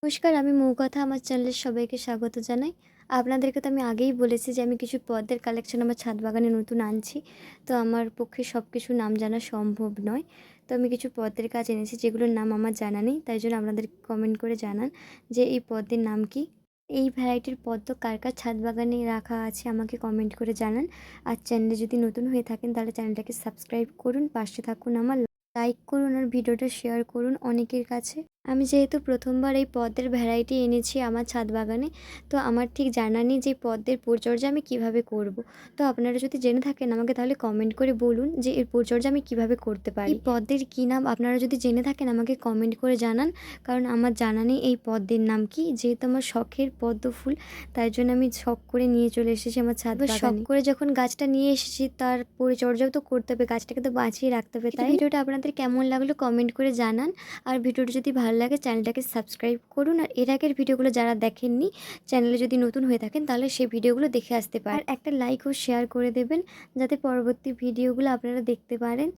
নমস্কার, আমি মৌকথা। আমার চ্যানেলে সবাইকে স্বাগত জানাই। আপনাদেরকে তো আমি আগেই বলেছি যে আমি কিছু পদ্মের কালেকশন আমার ছাদ বাগানে নতুন আনছি। তো আমার পক্ষে সব কিছু নাম জানা সম্ভব নয়। তো আমি কিছু পদ্মের গাছ এনেছি যেগুলোর নাম আমার জানা নেই। তাই জন্য আপনাদের কমেন্ট করে জানান যে এই পদ্মের নাম কি? এই ভ্যারাইটির পদ্ম কার কার ছাদ বাগানে রাখা আছে আমাকে কমেন্ট করে জানান। আর চ্যানেলে যদি নতুন হয়ে থাকেন তাহলে চ্যানেলটাকে সাবস্ক্রাইব করুন, পাশে থাকুন আমার, লাইক করুন আর ভিডিওটা শেয়ার করুন অনেকের কাছে। আমি যেহেতু প্রথমবার এই পদ্মের ভ্যারাইটি এনেছি আমার ছাদ বাগানে, তো আমার ঠিক জানা নেই যে পদ্মের পরিচর্যা আমি কিভাবে করব। তো আপনারা যদি জেনে থাকেন আমাকে তাহলে কমেন্ট করে বলুন যে এর পরিচর্যা আমি কিভাবে করতে পারি। এই পদ্মের কী নাম আপনারা যদি জেনে থাকেন আমাকে কমেন্ট করে জানান, কারণ আমার জানা নেই এই পদ্মের নাম কি। যেহেতু আমার শখের পদ্ম ফুল, তাই জন্য আমি শখ করে নিয়ে চলে এসেছি আমার ছাদ বাগানে। শখ করে যখন গাছটা নিয়ে এসেছি তার পরিচর্যাও তো করতে হবে, গাছটাকে তো বাঁচিয়ে রাখতে হবে। তাই ভিডিওটা আপনাদের কেমন লাগলো কমেন্ট করে জানান। আর ভিডিওটা যদি ভালো লাগে চ্যানেলটাকে সাবস্ক্রাইব করুন। আর এর আগের ভিডিওগুলো যারা দেখেননি, চ্যানেলে যদি নতুন হয়ে থাকেন তাহলে সেই ভিডিওগুলো দেখে আসতে পারেন। আর একটা লাইক ও শেয়ার করে দেবেন যাতে পরবর্তী ভিডিওগুলো আপনারা দেখতে পারেন।